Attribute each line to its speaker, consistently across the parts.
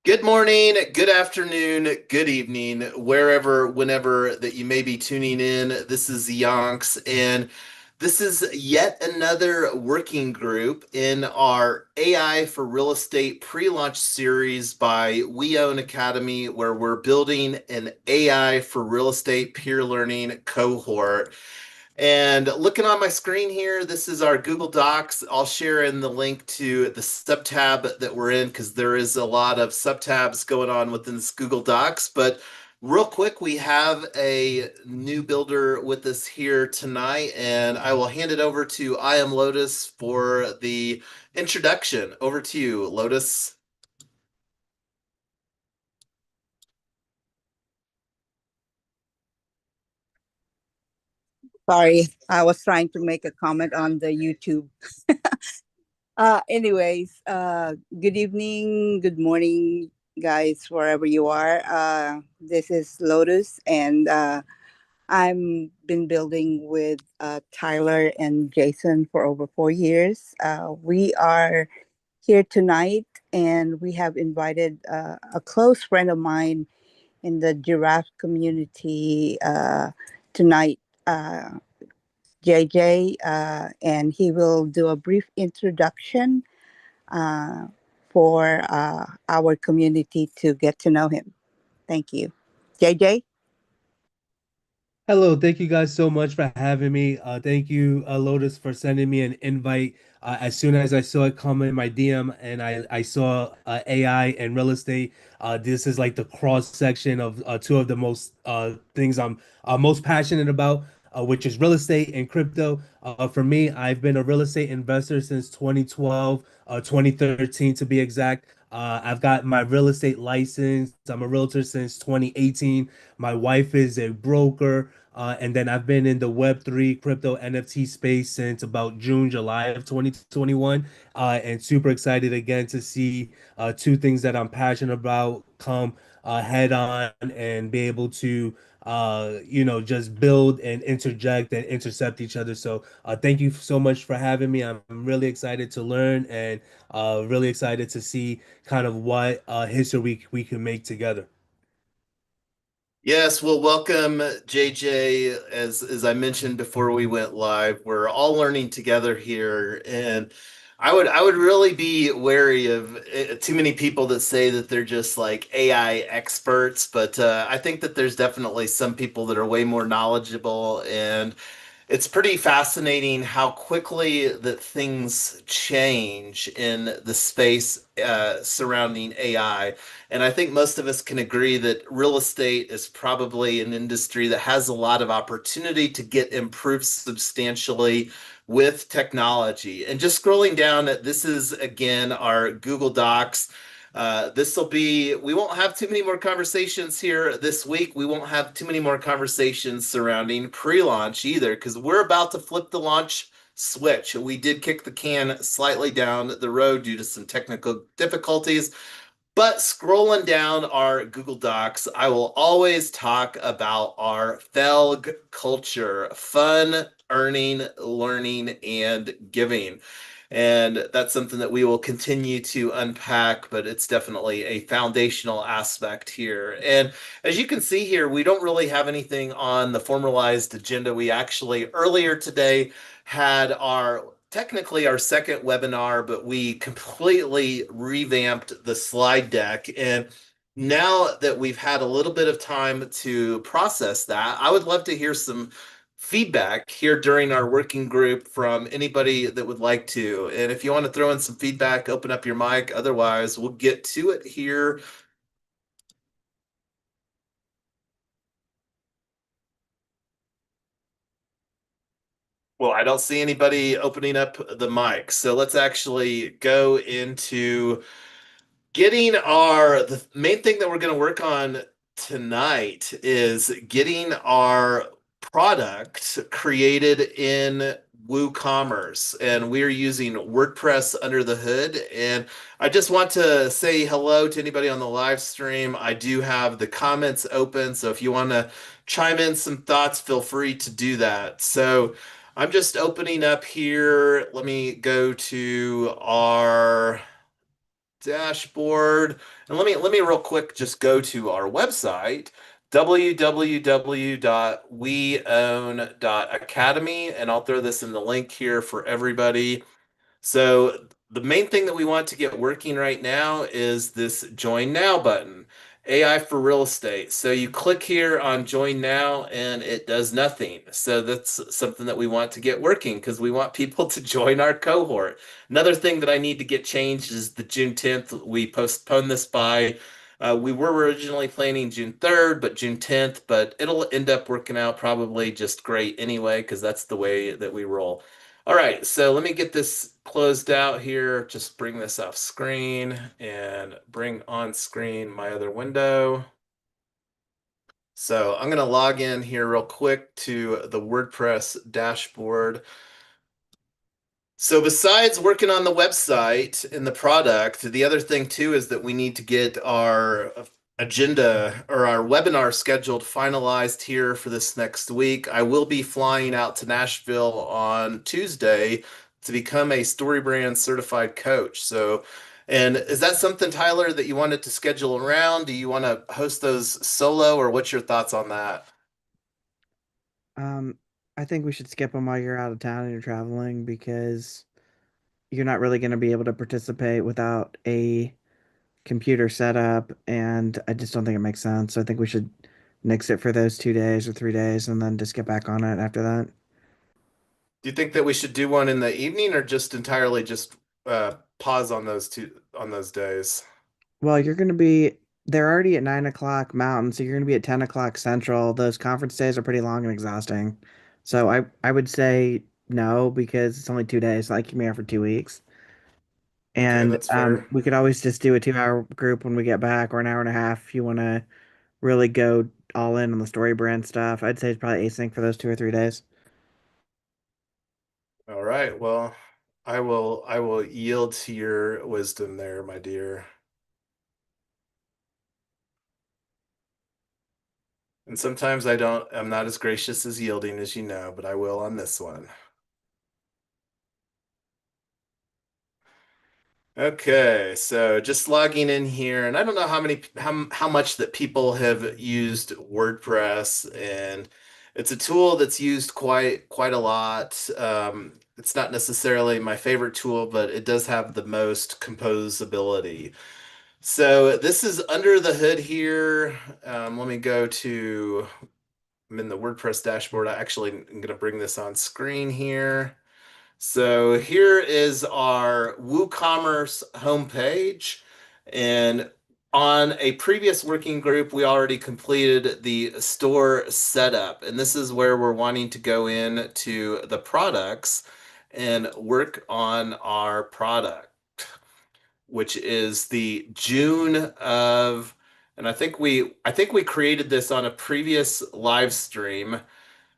Speaker 1: Good morning, good afternoon, good evening, wherever, whenever that you may be tuning in. This is Yonks, and this is yet another working group in our AI for Real Estate pre-launch series by WeOwn.Academy, where we're building an AI for real estate peer learning cohort. And looking on my screen here, this is our Google Docs. I'll share in the link to the subtab that we're in because there is a lot of subtabs going on within this Google Docs. But real quick, we have a new builder with us here tonight, and I will hand it over to I am Lotus for the introduction. Over to you, Lotus.
Speaker 2: Sorry, I was trying to make a comment on the YouTube. Good evening, good morning, guys, wherever you are. This is Lotus, and I'm been building with Tyler and Jason for over 4 years. We are here tonight, and we have invited a close friend of mine in the giraffe community tonight. JJ, and he will do a brief introduction uh, for our community to get to know him. Thank you. JJ?
Speaker 3: Hello, thank you guys so much for having me. Thank you, Lotus, for sending me an invite. As soon as I saw it come in my DM and I saw AI and real estate, this is like the cross section of two of the most things I'm most passionate about, which is real estate and crypto. For me, I've been a real estate investor since 2012, 2013 to be exact. I've got my real estate license. I'm a realtor since 2018. My wife is a broker. And then I've been in the Web3 crypto NFT space since about June, July of 2021. And super excited again to see two things that I'm passionate about come head on and be able to, just build and interject and intercept each other. So thank you so much for having me. I'm really excited to learn and really excited to see kind of what history we can make together.
Speaker 1: Yes, well, welcome, JJ. As I mentioned before we went live, we're all learning together here, and I would really be wary of too many people that say that they're just like AI experts, but I think that there's definitely some people that are way more knowledgeable, and it's pretty fascinating how quickly that things change in the space surrounding AI. And I think most of us can agree that real estate is probably an industry that has a lot of opportunity to get improved substantially with technology. And just scrolling down, this is again our Google Docs. This will be, we won't have too many more conversations here this week. We won't have too many more conversations surrounding pre-launch either, because we're about to flip the launch switch. We did kick the can slightly down the road due to some technical difficulties, but scrolling down our Google Docs, I will always talk about our FELG culture, fun, earning, learning, and giving. And that's something that we will continue to unpack, but it's definitely a foundational aspect here. And as you can see here, we don't really have anything on the formalized agenda. We actually earlier today had our technically our second webinar, but we completely revamped the slide deck. And now that we've had a little bit of time to process that, I would love to hear some feedback here during our working group from anybody that would like to. And if you want to throw in some feedback, open up your mic. Otherwise, we'll get to it here. Well, I don't see anybody opening up the mic. So let's actually go into getting the main thing that we're going to work on tonight is getting our product created in WooCommerce, and we're using WordPress under the hood. And I just want to say hello to anybody on the live stream. I do have the comments open, so if you want to chime in some thoughts, feel free to do that. So I'm just opening up here. Let me go to our dashboard. And let me real quick just go to our website, www.weown.academy, and I'll throw this in the link here for everybody. So the main thing that we want to get working right now is this Join Now button, AI for real estate. So you click here on Join Now and it does nothing. So that's something that we want to get working because we want people to join our cohort. Another thing that I need to get changed is the June 10th. We postponed this by we were originally planning June 3rd, but June 10th, but it'll end up working out probably just great anyway, because that's the way that we roll. All right, so let me get this closed out here. Just bring this off screen and bring on screen my other window. So I'm going to log in here real quick to the WordPress dashboard. So besides working on the website and the product, the other thing too is that we need to get our agenda or our webinar scheduled finalized here for this next week. I will be flying out to Nashville on Tuesday to become a StoryBrand certified coach. So, and is that something, Tyler, that you wanted to schedule around? Do you want to host those solo, or what's your thoughts on that?
Speaker 4: Um, I think we should skip them while you're out of town and you're traveling because you're not really going to be able to participate without a computer setup, and I just don't think it makes sense. So I think we should nix it for those 2 days or 3 days and then just get back on it after that.
Speaker 1: Do you think that we should do one in the evening or just entirely just pause on those days?
Speaker 4: Well, they're already at 9 o'clock Mountain, so you're going to be at 10 o'clock Central. Those conference days are pretty long and exhausting. So I would say no because it's only 2 days. Like you me out for 2 weeks.
Speaker 1: Okay,
Speaker 4: And
Speaker 1: that's fair.
Speaker 4: we could always just do a 2 hour group when we get back, or an hour and a half if you want to really go all in on the story brand stuff. I'd say it's probably async for those 2 or 3 days.
Speaker 1: All right. Well, I will yield to your wisdom there, my dear. And sometimes I'm not as gracious as yielding as you know, but I will on this one. Okay, so just logging in here, and I don't know how much that people have used WordPress, and it's a tool that's used quite a lot. It's not necessarily my favorite tool, but it does have the most composability. So this is under the hood here. Let me go to, I'm in the WordPress dashboard. I'm going to bring this on screen here. So here is our WooCommerce homepage. And on a previous working group, we already completed the store setup. And this is where we're wanting to go in to the products and work on our product, which is the June of, and I think we created this on a previous live stream,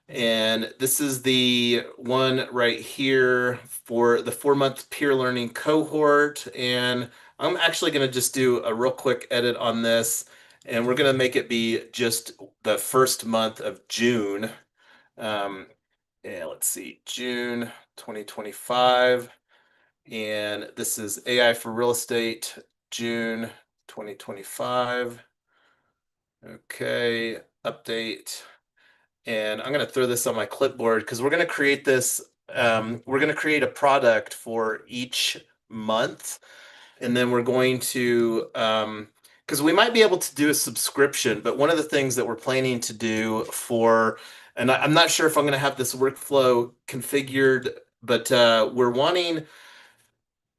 Speaker 1: and this is the one right here for the 4-month peer learning cohort. And I'm actually going to just do a real quick edit on this, and we're going to make it be just the first month of June. Yeah, let's see, June 2025. And this is AI for real estate, June 2025. Okay, update. And I'm going to throw this on my clipboard because we're going to create this. We're going to create a product for each month. And then we're going to, because we might be able to do a subscription, but one of the things that we're planning to do for, and I'm not sure if I'm going to have this workflow configured, but we're wanting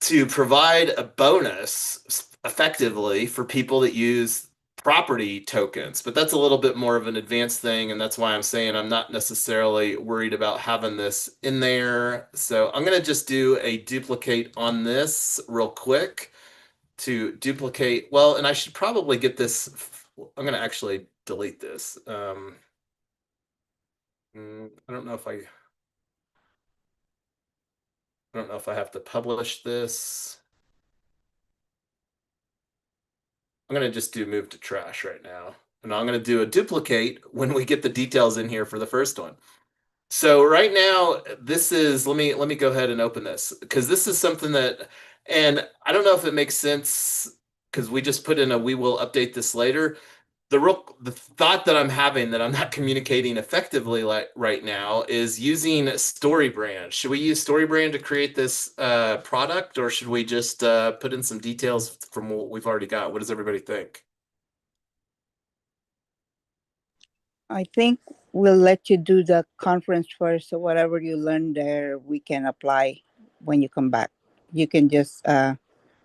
Speaker 1: to provide a bonus effectively for people that use property tokens. But that's a little bit more of an advanced thing, and that's why I'm saying I'm not necessarily worried about having this in there. So I'm going to just do a duplicate on this real quick to duplicate. Well, and I should probably get this. I'm going to actually delete this. I don't know if I have to publish this. I'm going to just do move to trash right now. And I'm going to do a duplicate when we get the details in here for the first one. So right now, this is let me go ahead and open this because this is something that, and I don't know if it makes sense because we just put in a we will update this later. The thought that I'm having that I'm not communicating effectively like right now is using StoryBrand. Should we use StoryBrand to create this product, or should we just put in some details from what we've already got? What does everybody think?
Speaker 2: I think we'll let you do the conference first. So whatever you learn there, we can apply when you come back. You can just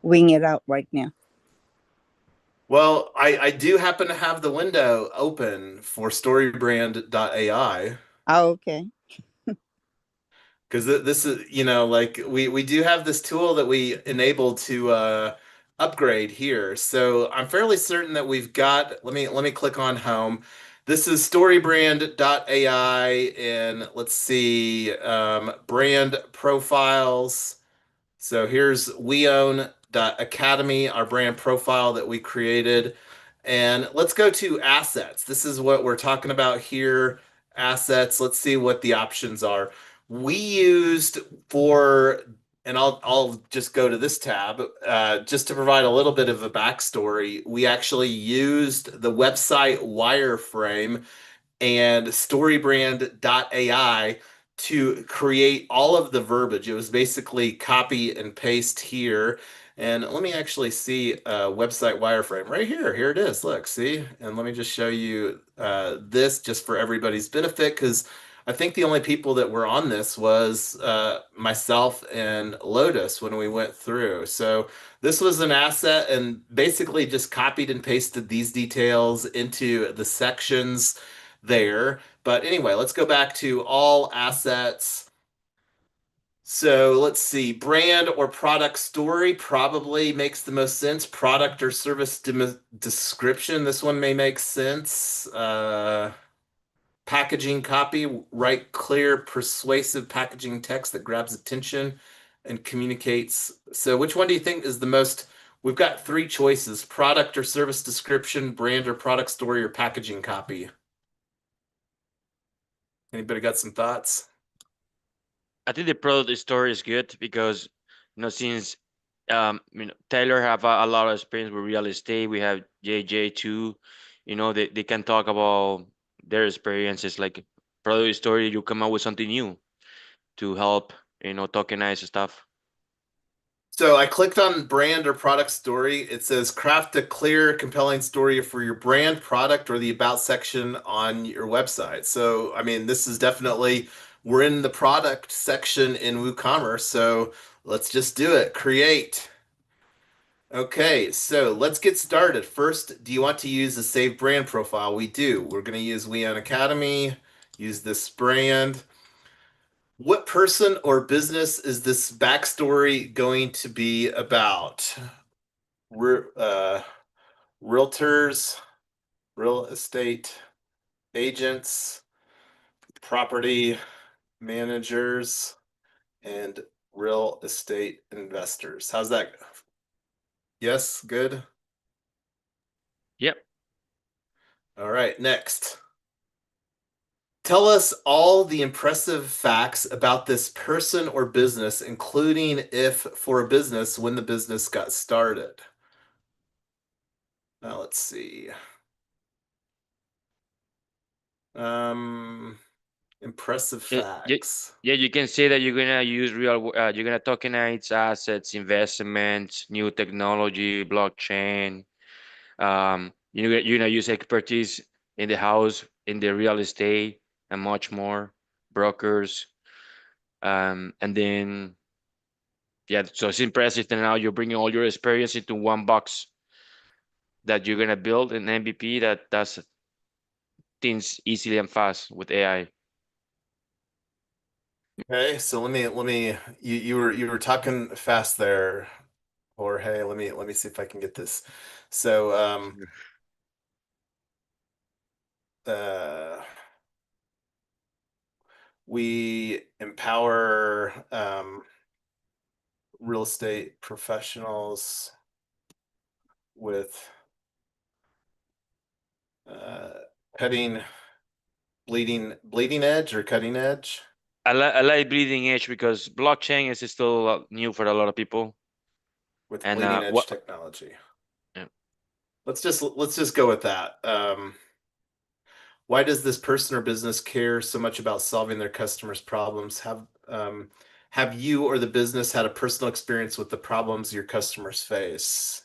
Speaker 2: wing it out right now.
Speaker 1: Well, I do happen to have the window open for storybrand.ai
Speaker 2: Oh, okay.
Speaker 1: because this is, like we do have this tool that we enable to upgrade here. So I'm fairly certain that we've got, let me click on home. This is storybrand.ai and let's see, brand profiles. So here's WeOwn.Academy, our brand profile that we created. And let's go to assets. This is what we're talking about here. Assets. Let's see what the options are. We used for, and I'll just go to this tab just to provide a little bit of a backstory. We actually used the website wireframe and storybrand.ai to create all of the verbiage. It was basically copy and paste here. And let me actually see website wireframe right here. Here it is. Look, see? And let me just show you this just for everybody's benefit because I think the only people that were on this was myself and Lotus when we went through. So this was an asset and basically just copied and pasted these details into the sections there. But anyway, let's go back to all assets. So let's see, brand or product story probably makes the most sense. Product or service description, this one may make sense. Packaging copy, write clear, persuasive packaging text that grabs attention and communicates. So which one do you think is the most? We've got three choices: product or service description, brand or product story, or packaging copy. Anybody got some thoughts?
Speaker 5: I think the product story is good because since Taylor have a lot of experience with real estate, we have JJ too. They can talk about their experiences. Like product story, you come up with something new to help tokenize stuff.
Speaker 1: So I clicked on brand or product story. It says craft a clear, compelling story for your brand, product, or the about section on your website. So, I mean, this is definitely, we're in the product section in WooCommerce. So let's just do it. Create. Okay, so let's get started. First, do you want to use the saved brand profile? We do. We're going to use WeOwn.Academy, use this brand. What person or business is this backstory going to be about? Re Realtors, real estate agents, property managers, and real estate investors. How's that? Yes, good.
Speaker 5: Yep.
Speaker 1: All right, next. Tell us all the impressive facts about this person or business, including if for a business, when the business got started. Now let's see. Um, Impressive
Speaker 5: Yeah,
Speaker 1: facts.
Speaker 5: yeah, you can say that you're gonna use you're gonna tokenize assets, investments, new technology, blockchain. You're gonna use expertise in the house, in the real estate, and much more, brokers. And then yeah, so it's impressive that now you're bringing all your experience into one box that you're gonna build an MVP that does things easily and fast with AI.
Speaker 1: Okay, so let me you were talking fast there, Jorge. Let me see if I can get this. So uh we empower real estate professionals with uh, cutting bleeding edge or cutting edge?
Speaker 5: I like bleeding edge because blockchain is still new for a lot of people.
Speaker 1: With
Speaker 5: And
Speaker 1: bleeding edge
Speaker 5: what?
Speaker 1: technology.
Speaker 5: Yeah.
Speaker 1: Let's just go with that. Why does this person or business care so much about solving their customers' problems? Have you or the business had a personal experience with the problems your customers face?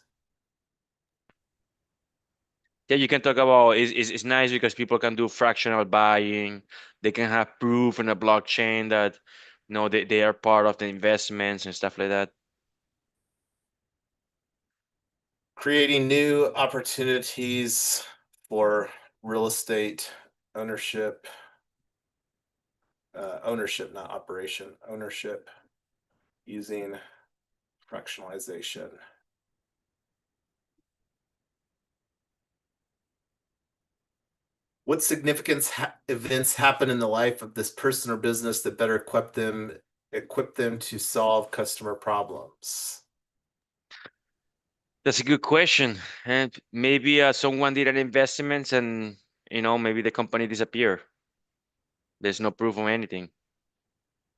Speaker 5: Yeah, you can talk about it's nice because people can do fractional buying. They can have proof in a blockchain that they are part of the investments and stuff like that.
Speaker 1: Creating new opportunities for real estate ownership, ownership, not operation, ownership using fractionalization. What significant events happen in the life of this person or business that better equip them to solve customer problems?
Speaker 5: That's a good question. And maybe someone did an investment and maybe the company disappeared. There's no proof of anything.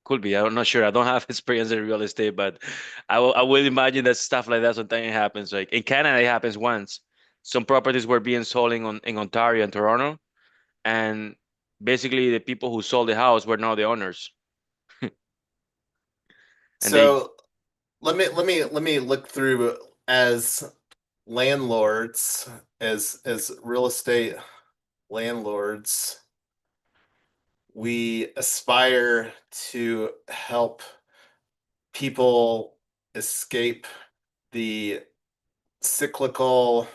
Speaker 5: Could be. I'm not sure. I don't have experience in real estate, but I will imagine that stuff like that sometimes it happens. Like in Canada, it happens once. Some properties were being sold in Ontario and Toronto, and basically the people who sold the house were now the owners, and they
Speaker 1: So let me look through as landlords, as real estate landlords, we aspire to help people escape the cyclical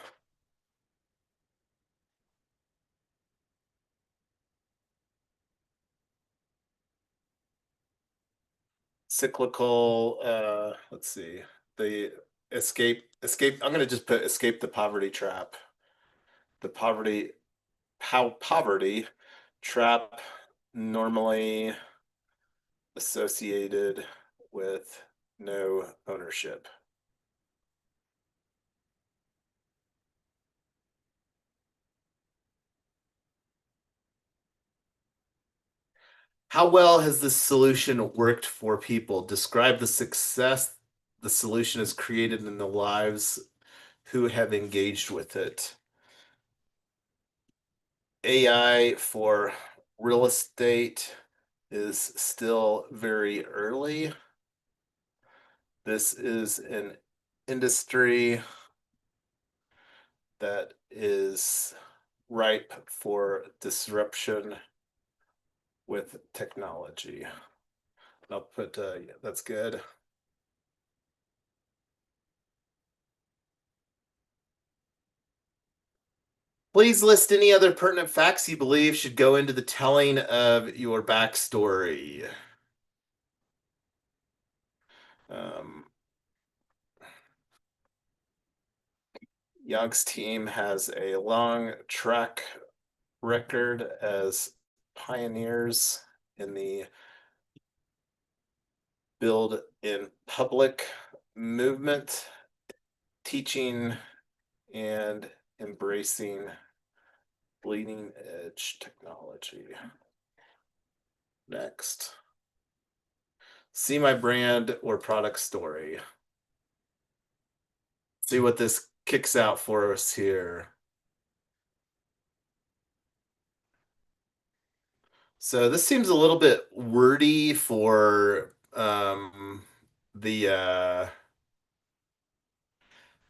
Speaker 1: let's see, the escape, I'm going to just put escape the poverty trap, the how poverty trap normally associated with no ownership. How well has this solution worked for people? Describe the success the solution has created in the lives who have engaged with it. AI for real estate is still very early. This is an industry that is ripe for disruption with technology. I'll put, yeah, that's good. Please list any other pertinent facts you believe should go into the telling of your backstory. Um, Young's team has a long track record as pioneers in the build in public movement, teaching and embracing bleeding edge technology. Next. See my brand or product story. See what this kicks out for us here. So this seems a little bit wordy for the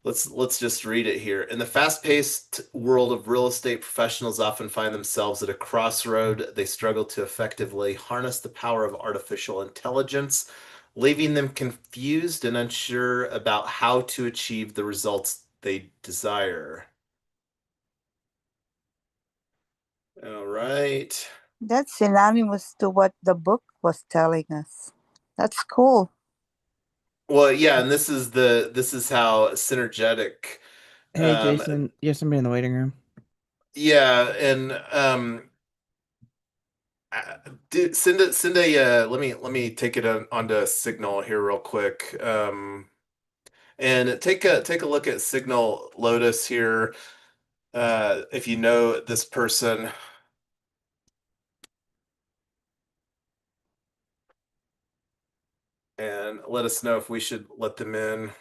Speaker 1: let's just read it here. In the fast-paced world of real estate, professionals often find themselves at a crossroad. They struggle to effectively harness the power of artificial intelligence, leaving them confused and unsure about how to achieve the results they desire. All right.
Speaker 2: That's synonymous to what the book was telling us. That's cool.
Speaker 1: Well, yeah, and this is how synergetic.
Speaker 4: Hey,
Speaker 1: Um,
Speaker 4: Jason, you have somebody in the waiting room.
Speaker 1: yeah, and send a let me take it onto Signal here real quick. And take a look at Signal Lotus here. If you know this person, and let us know if we should let them in.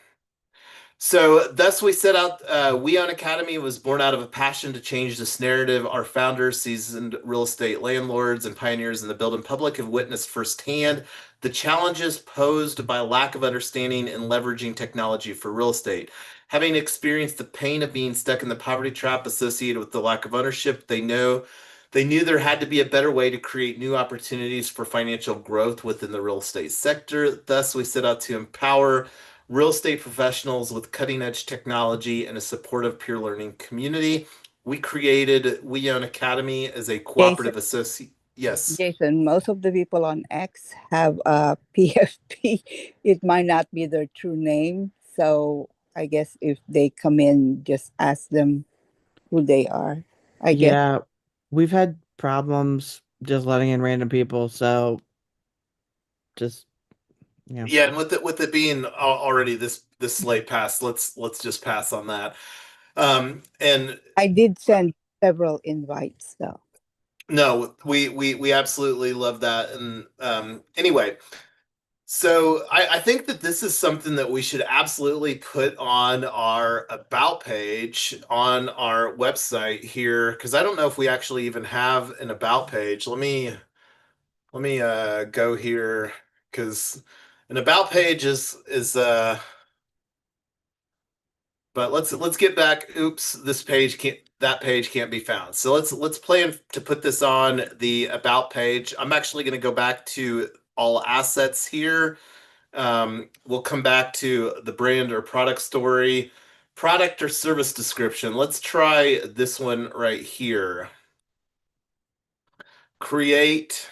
Speaker 1: So, thus we set out. WeOwn.Academy was born out of a passion to change this narrative. Our founders, seasoned real estate landlords and pioneers in the building public, have witnessed firsthand the challenges posed by lack of understanding and leveraging technology for real estate. Having experienced the pain of being stuck in the poverty trap associated with the lack of ownership, they knew there had to be a better way to create new opportunities for financial growth within the real estate sector. Thus, we set out to empower real estate professionals with cutting edge technology and a supportive peer learning community. We created WeOwn.Academy as a
Speaker 2: Jason,
Speaker 1: cooperative associate. Yes.
Speaker 2: Jason, most of the people on X have a PFP. It might not be their true name. So I guess if they come in, just ask them who they are. I guess.
Speaker 4: Yeah, we've had problems just letting in random people, so just yeah.
Speaker 1: Yeah, and with it being already this late past, let's just pass on that. And
Speaker 2: I did send several invites though.
Speaker 1: no, we absolutely love that. And anyway, so I think that this is something that we should absolutely put on our about page on our website here, because I don't know if we actually even have an about page. Let me go here, because an about page is but let's get back. Oops, that page can't be found. So let's plan to put this on the about page. I'm actually going to go back to all assets here. We'll come back to the brand or product story, product or service description. Let's try this one right here. Create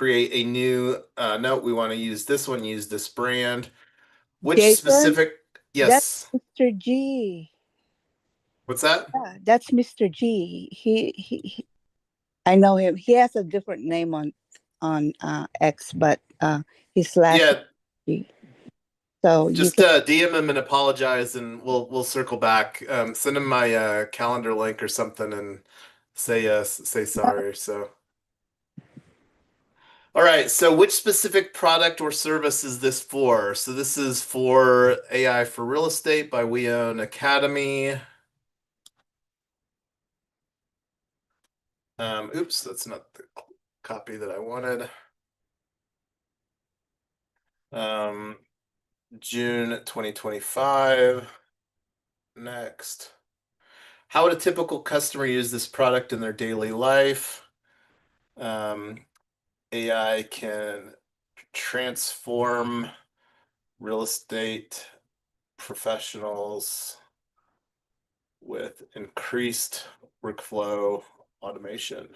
Speaker 1: a new, no, we want to use this one, use this brand. Which
Speaker 2: Jason,
Speaker 1: specific,
Speaker 2: that's
Speaker 1: yes.
Speaker 2: Mr. G.
Speaker 1: What's that?
Speaker 2: Yeah, that's Mr. G. I know him. He has a different name on X, but his last
Speaker 1: Yeah,
Speaker 2: name is G. So you
Speaker 1: just
Speaker 2: can.
Speaker 1: DM him and apologize, and we'll circle back. Send him my calendar link or something, and say sorry. So, all right. So, which specific product or service is this for? So, this is for AI for real estate by WeOwn.Academy. Oops, that's not the copy that I wanted. Um, June 2025. Next. How would a typical customer use this product in their daily life? Um, AI can transform real estate professionals with increased workflow automation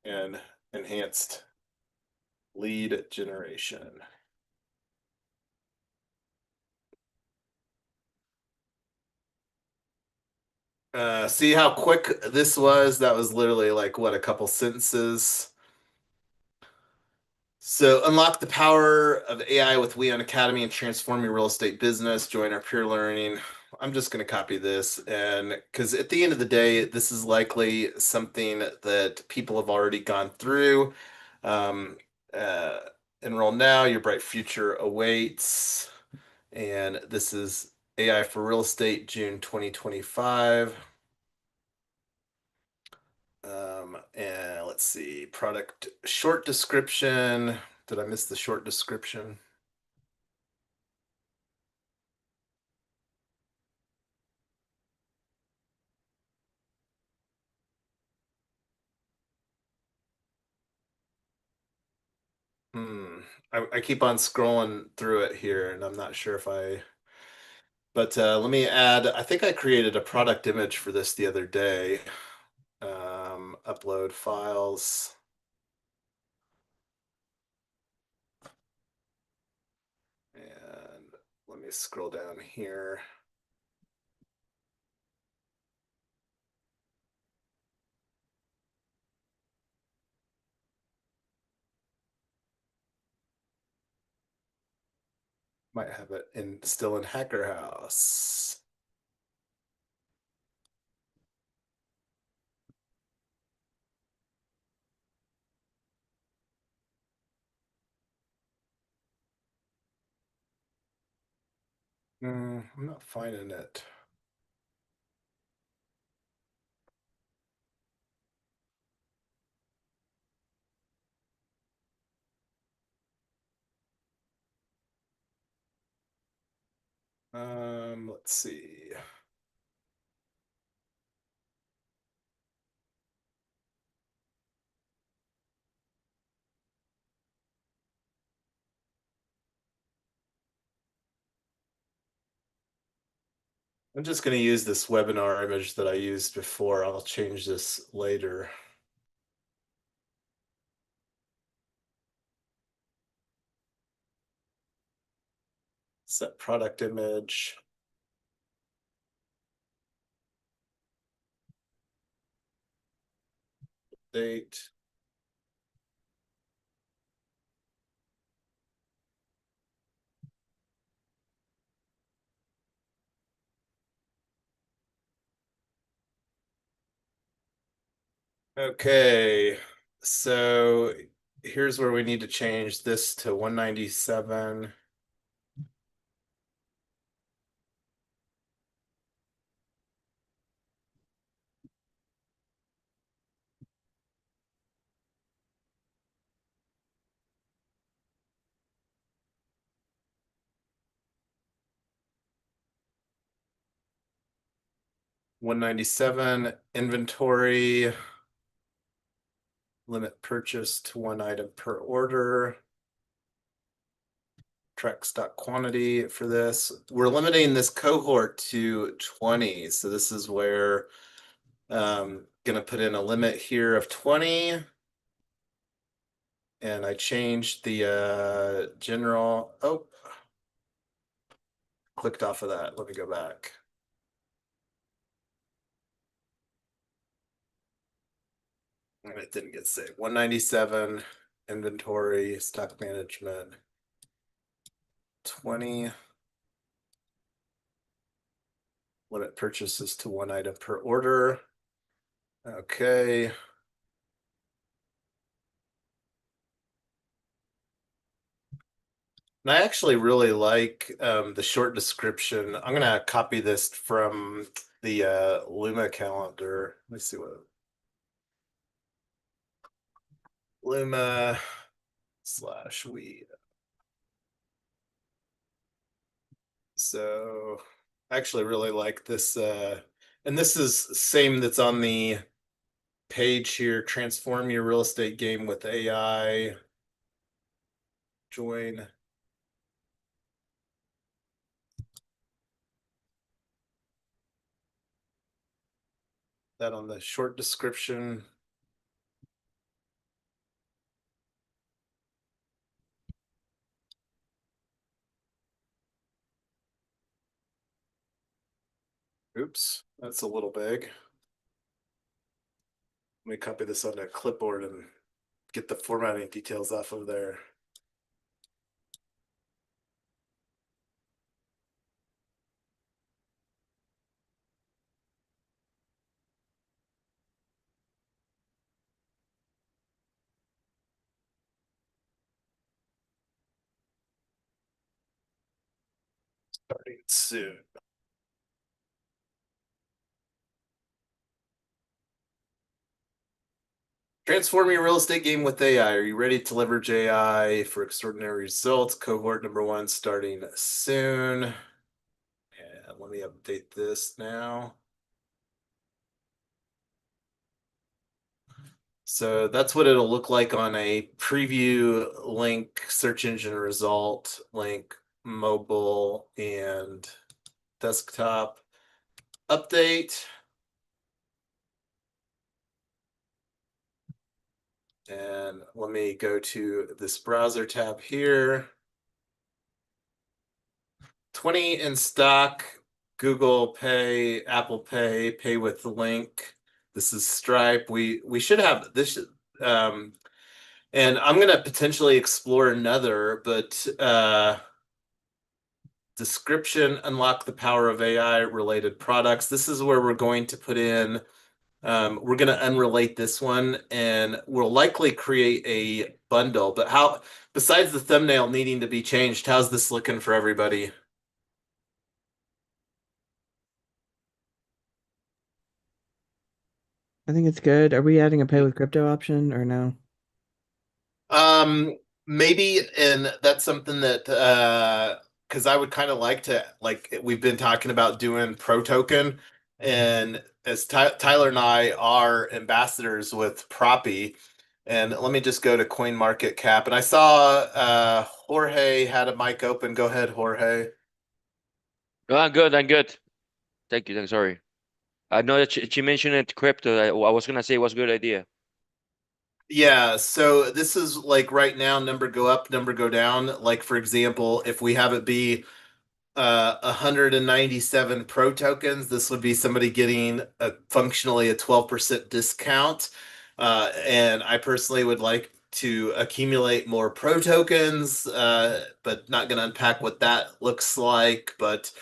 Speaker 1: and enhanced lead generation. See how quick this was? That was literally like what, a couple sentences. So unlock the power of AI with WeOwn.Academy and transform your real estate business. Join our peer learning. I'm just going to copy this, and because at the end of the day, this is likely something that people have already gone through. Um, uh, Enroll now, your bright future awaits. And this is AI for real estate, June 2025. And let's see, product short description. Did I miss the short description? I keep on scrolling through it here, and I'm not sure if but let me add, I think I created a product image for this the other day. Upload files. And let me scroll down here. Might have it still in Hacker House. I'm not finding it. Let's see. I'm just going to use this webinar image that I used before. I'll change this later. Set product image. Date. Okay, so here's where we need to change this to 197. $197 inventory, limit purchase to 1 item per order. Track stock quantity for this. We're limiting this cohort to 20. So this is where gonna put in a limit here of 20. And I changed the general. Oh, clicked off of that. Let me go back. And it didn't get saved. 197 inventory, stock management, 20. Limit purchases to 1 item per order. Okay. And I actually really like the short description. I'm gonna copy this from the Luma calendar. Let me see what Luma / we. So I actually really like this, and this is same that's on the page here. Transform your real estate game with AI. Join. That on the short description. Oops, that's a little big. Let me copy this onto a clipboard and get the formatting details off of there. Starting soon. Transform your real estate game with AI. Are you ready to leverage AI for extraordinary results? Cohort number 1 starting soon. And let me update this now. So that's what it'll look like on a preview link, search engine result, link, mobile, and desktop. Update. And let me go to this browser tab here. 20 in stock, Google Pay, Apple Pay, pay with link. This is Stripe. We should have this, and I'm gonna potentially explore another, but description, unlock the power of AI related products. This is where we're going to put in, we're going to unrelate this one, and we'll likely create a bundle. But how, besides the thumbnail needing to be changed, how's this looking for everybody?
Speaker 4: I think it's good. Are we adding a pay with crypto option or no?
Speaker 1: Um, Maybe, and that's something that because I would kind of like to, like we've been talking about doing pro token, and as Tyler and I are ambassadors with Proppy, and let me just go to Coin Market Cap, and I saw Jorge had a mic open. Go ahead, Jorge.
Speaker 5: Oh, I'm good. I'm good. Thank you. I'm sorry. I know that she mentioned it crypto. I was gonna say it was a good idea.
Speaker 1: Yeah, so this is like right now, number go up, number go down. Like for example, if we have it be 197 pro tokens. This would be somebody getting functionally a 12% discount. And I personally would like to accumulate more pro tokens, but not going to unpack what that looks like. But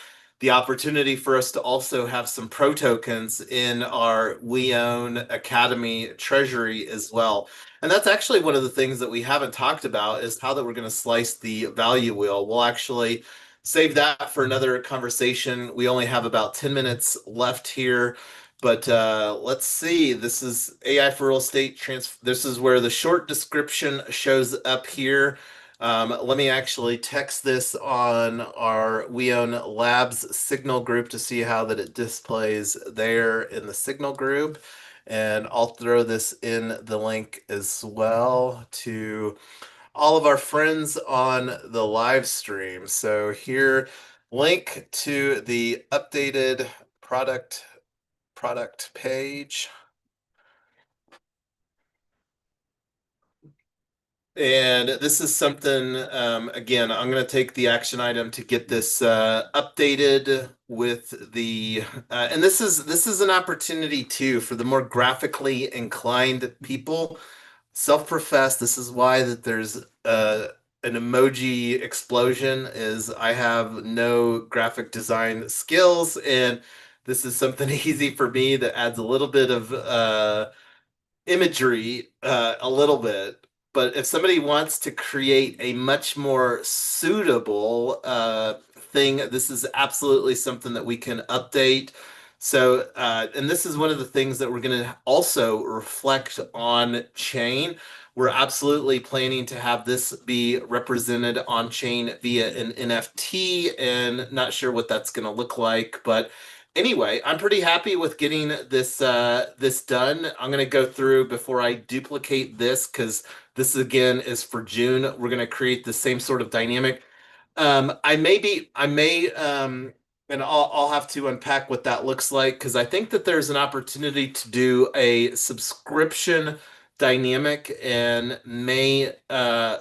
Speaker 1: the opportunity for us to also have some pro tokens in our WeOwn.Academy treasury as well. And that's actually one of the things that we haven't talked about is how that we're going to slice the value wheel. We'll actually save that for another conversation. We only have about 10 minutes left here. But let's see. This is AI for real estate This is where the short description shows up here. Let me actually text this on our WeOwn Labs Signal group to see how that it displays there in the Signal group. And I'll throw this in the link as well to all of our friends on the live stream. So here, link to the updated product page. And this is something, again, I'm going to take the action item to get this updated with the, and this is an opportunity too for the more graphically inclined people. Self-professed, this is why that there's an emoji explosion is I have no graphic design skills, and this is something easy for me that adds a little bit of imagery, a little bit. But if somebody wants to create a much more suitable thing, this is absolutely something that we can update. So, and this is one of the things that we're going to also reflect on chain. We're absolutely planning to have this be represented on chain via an NFT, and not sure what that's going to look like, but anyway, I'm pretty happy with getting this done. I'm gonna go through before I duplicate this because this again is for June. We're gonna create the same sort of dynamic. I may and I'll have to unpack what that looks like because I think that there's an opportunity to do a subscription dynamic and may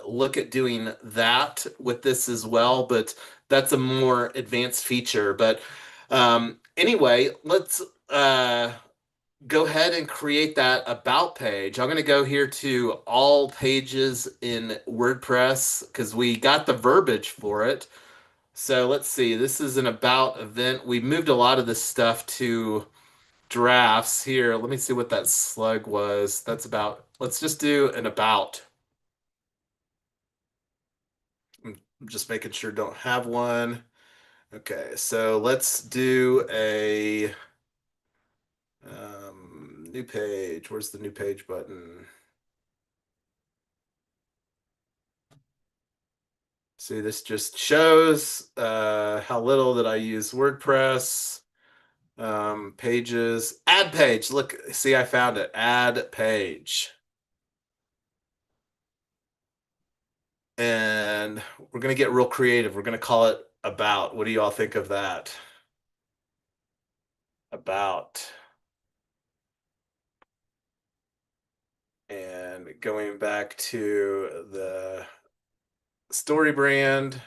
Speaker 1: look at doing that with this as well, but that's a more advanced feature. But anyway, let's go ahead and create that about page. I'm going to go here to all pages in WordPress because we got the verbiage for it. So let's see. This is an about event. We moved a lot of this stuff to drafts here. Let me see what that slug was. That's about. Let's just do an about. I'm just making sure don't have one. Okay, so let's do a new page. Where's the new page button? See, this just shows how little that I use WordPress. Pages, add page. Look, see, I found it. Add page. And we're going to get real creative. We're going to call it about. What do you all think of that? About. And going back to the story brand.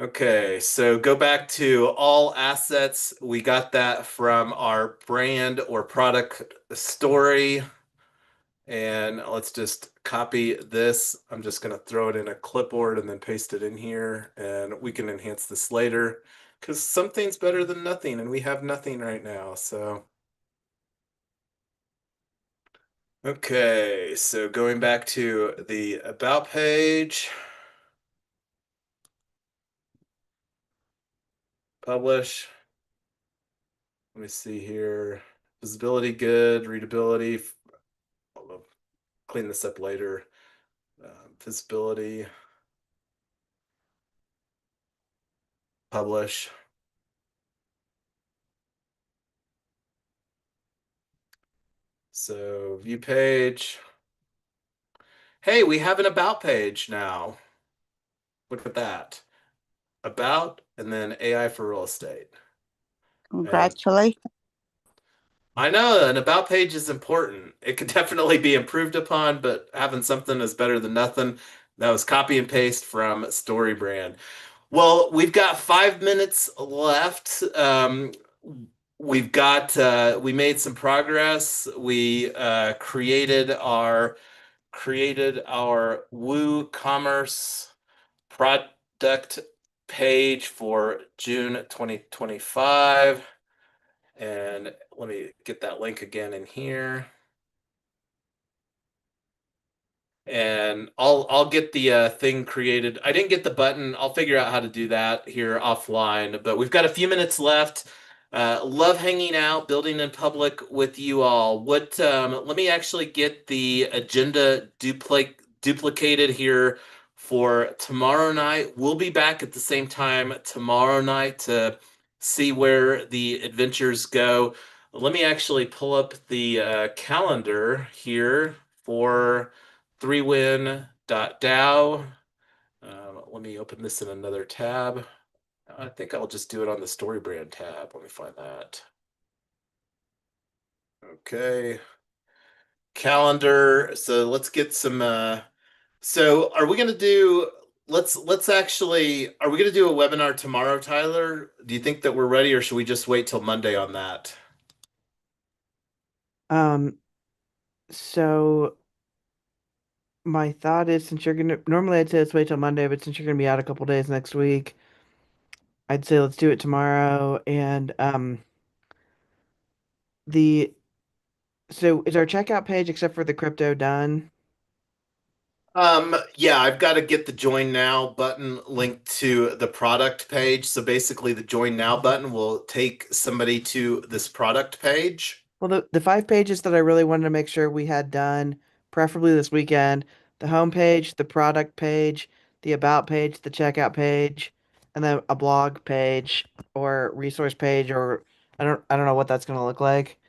Speaker 1: Okay, so go back to all assets. We got that from our brand or product story. And let's just copy this. I'm just going to throw it in a clipboard and then paste it in here. And we can enhance this later because something's better than nothing. And we have nothing right now. So, okay. So going back to the about page. Publish. Let me see here. Visibility good, readability. I'll clean this up later. Visibility. Publish. So view page. Hey, we have an about page now. Look at that. About and then AI for real estate. And
Speaker 2: Congratulations.
Speaker 1: I know an about page is important. It could definitely be improved upon, but having something is better than nothing. That was copy and paste from StoryBrand. Well, we've got 5 minutes left. We made some progress. We created our WooCommerce product page for June 2025. And let me get that link again in here. And I'll get the thing created. I didn't get the button. I'll figure out how to do that here offline. But we've got a few minutes left. Love hanging out, building in public with you all. Let me actually get the agenda duplicated here for tomorrow night. We'll be back at the same time tomorrow night to see where the adventures go. Let me actually pull up the calendar here for 3win.DAO. Let me open this in another tab. I think I'll just do it on the StoryBrand tab. Let me find that. Okay. Calendar. So let's get some so are we gonna do let's actually are we gonna do a webinar tomorrow, Tyler? Do you think that we're ready or should we just wait till Monday on that?
Speaker 4: So my thought is, since you're gonna normally I'd say let's wait till Monday, but since you're gonna be out a couple days next week, I'd say let's do it tomorrow. And the so is our checkout page except for the crypto done?
Speaker 1: Yeah, I've got to get the join now button linked to the product page. So basically the join now button will take somebody to this product page.
Speaker 4: Well, the 5 pages that I really wanted to make sure we had done, preferably this weekend, the home page, the product page, the about page, the checkout page, and then a blog page or resource page, or I don't know what that's gonna look like.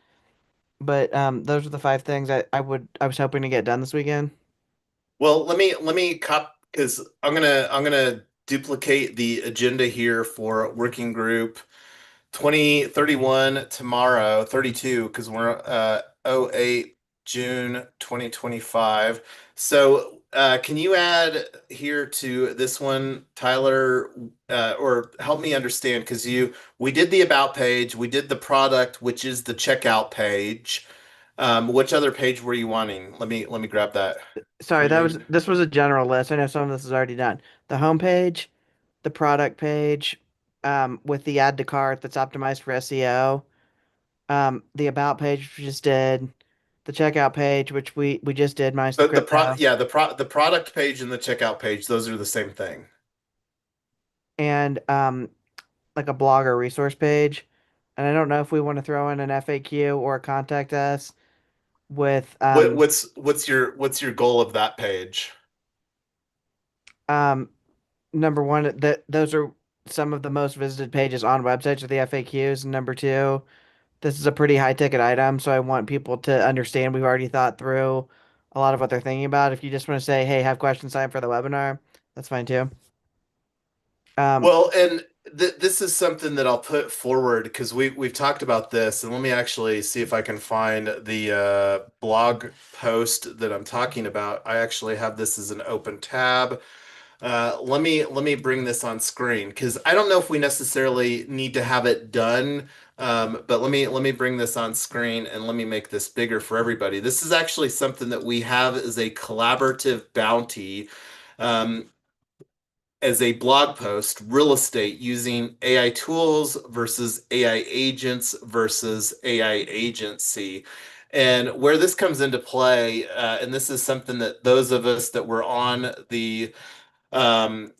Speaker 4: But those are the 5 things I was hoping to get done this weekend.
Speaker 1: Well, let me cop because I'm gonna duplicate the agenda here for working group 2031 tomorrow, 32 because we're 08 June 2025. So can you add here to this one, Tyler, or help me understand because we did the about page, we did the product, which is the checkout page. Which other page were you wanting? Let me grab that for
Speaker 4: Sorry,
Speaker 1: you.
Speaker 4: this was a general list. I know some of this is already done. The home page, the product page, with the add to cart that's optimized for SEO, the about page which we just did, the checkout page which we just did minus the crypto,
Speaker 1: The product page and the checkout page, those are the same thing.
Speaker 4: and like a blog or resource page. And I don't know if we want to throw in an FAQ or contact us with
Speaker 1: What's your goal of that page?
Speaker 4: um number one, that those are some of the most visited pages on websites are the FAQs. And number two, this is a pretty high ticket item, so I want people to understand we've already thought through a lot of what they're thinking about. If you just want to say, "Hey, have questions time for the webinar," that's fine too. Um,
Speaker 1: Well, and this is something that I'll put forward because we've talked about this, and let me actually see if I can find the blog post that I'm talking about. I actually have this as an open tab. Let me bring this on screen because I don't know if we necessarily need to have it done. But let me bring this on screen and let me make this bigger for everybody. This is actually something that we have as a collaborative bounty. Um, as a blog post, real estate using AI tools versus AI agents versus AI agency. And where this comes into play, and this is something that those of us that were on the um,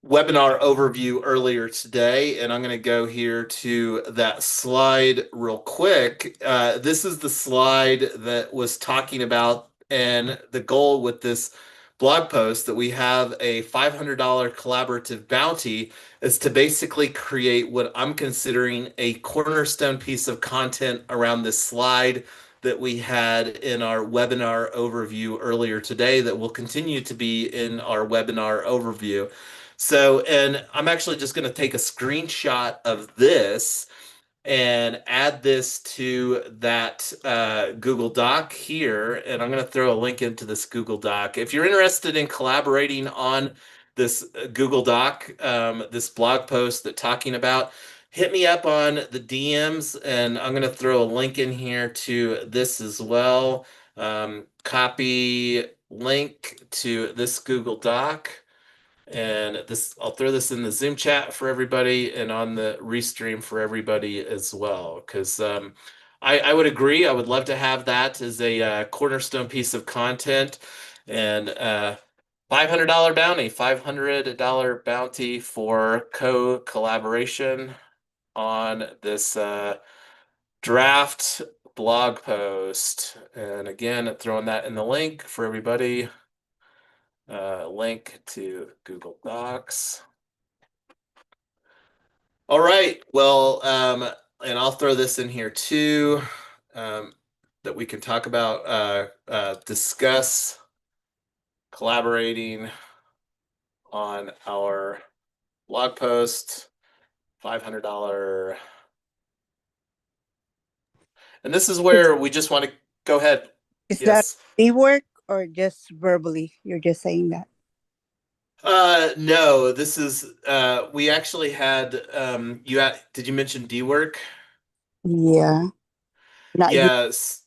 Speaker 1: webinar overview earlier today, and I'm going to go here to that slide real quick. This is the slide that was talking about, and the goal with this blog post that we have a $500 collaborative bounty is to basically create what I'm considering a cornerstone piece of content around this slide that we had in our webinar overview earlier today that will continue to be in our webinar overview. So, and I'm actually just going to take a screenshot of this and add this to that Google Doc here. And I'm going to throw a link into this Google Doc. If you're interested in collaborating on this Google Doc, this blog post that talking about, hit me up on the DMs, and I'm going to throw a link in here to this as well. Copy link to this Google Doc. And this, I'll throw this in the Zoom chat for everybody and on the restream for everybody as well. Because I would agree. I would love to have that as a cornerstone piece of content. And $500 bounty, $500 bounty for co-collaboration on this draft blog post. And again, throwing that in the link for everybody. Link to Google Docs. All right. Well, and I'll throw this in here too, that we can talk about, discuss collaborating on our blog post, $500. And this is
Speaker 2: Is,
Speaker 1: where we just want to go ahead.
Speaker 2: is that
Speaker 1: Yes.
Speaker 2: work or just verbally? You're just saying that.
Speaker 1: No, this is we actually had did you mention D work?
Speaker 2: Yeah. Not you.
Speaker 1: Yes.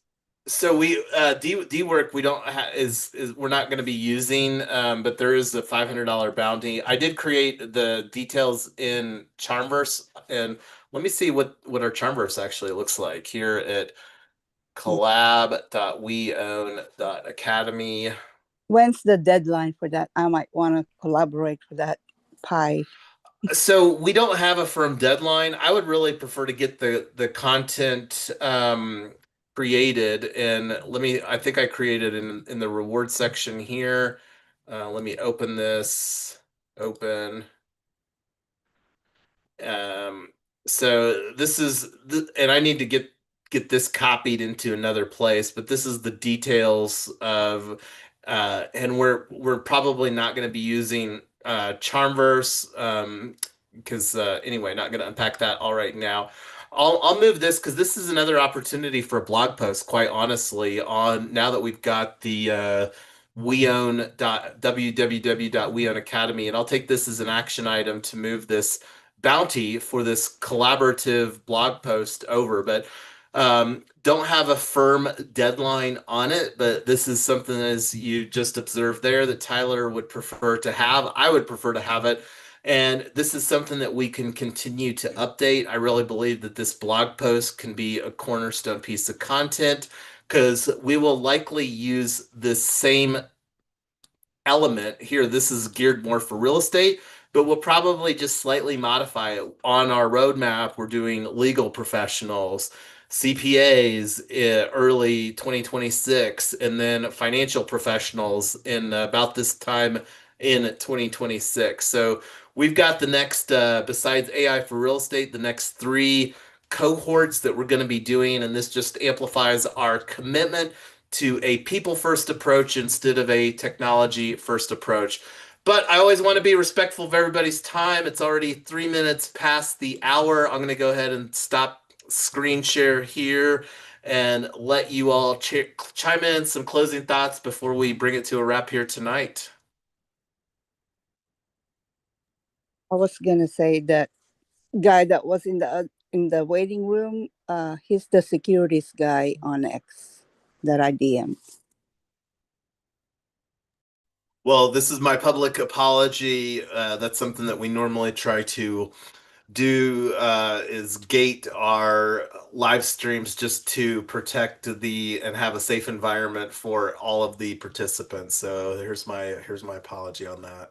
Speaker 1: So we D work we don't is we're not going to be using, but there is a $500 bounty. I did create the details in Charmverse, and let me see what our Charmverse actually looks like here at collab.weown.academy.
Speaker 2: When's the deadline for that? I might want to collaborate for that pie.
Speaker 1: So we don't have a firm deadline. I would really prefer to get the content created, and I think I created in the reward section here. Let me open this. Open. Um, so this is and I need to get this copied into another place, but this is the details of and we're probably not going to be using Charmverse, because anyway, not going to unpack that all right now. I'll move this because this is another opportunity for a blog post, quite honestly, on now that we've got the www.weown.academy, and I'll take this as an action item to move this bounty for this collaborative blog post over. But don't have a firm deadline on it, but this is something, as you just observed there, that Tyler would prefer to have. I would prefer to have it. And this is something that we can continue to update. I really believe that this blog post can be a cornerstone piece of content because we will likely use this same element here. This is geared more for real estate, but we'll probably just slightly modify it. On our roadmap, we're doing legal professionals, CPAs early 2026, and then financial professionals in about this time in 2026. So we've got the next, besides AI for real estate, the next three cohorts that we're going to be doing, and this just amplifies our commitment to a people first approach instead of a technology first approach. But I always want to be respectful of everybody's time. It's already 3 minutes past the hour. I'm going to go ahead and stop screen share here and let you all chime in some closing thoughts before we bring it to a wrap here tonight.
Speaker 2: I was gonna say that guy that was in the waiting room. He's the securities guy on X that I DM.
Speaker 1: Well, this is my public apology. That's something that we normally try to do, is gate our live streams just to protect and have a safe environment for all of the participants. So here's my apology on that.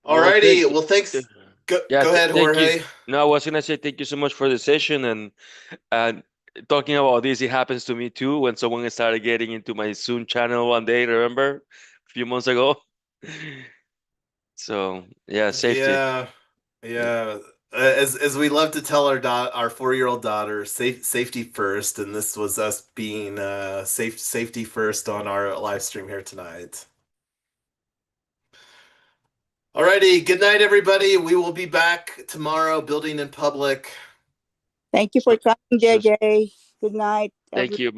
Speaker 5: Well, thank
Speaker 1: Alrighty. Well, thanks.
Speaker 5: yeah,
Speaker 1: Go ahead,
Speaker 5: thank you.
Speaker 1: Jorge.
Speaker 5: No, I was gonna say thank you so much for the session and talking about this, it happens to me too when someone started getting into my Zoom channel one day, remember? A few months ago. So yeah, safety.
Speaker 1: Yeah, yeah. As we love to tell our 4-year-old daughter, safety first, and this was us being safety first on our live stream here tonight. Alrighty, good night, everybody. We will be back tomorrow, building in public.
Speaker 2: Thank you for coming, JJ. Good night,
Speaker 5: Thank
Speaker 2: everyone.
Speaker 5: you.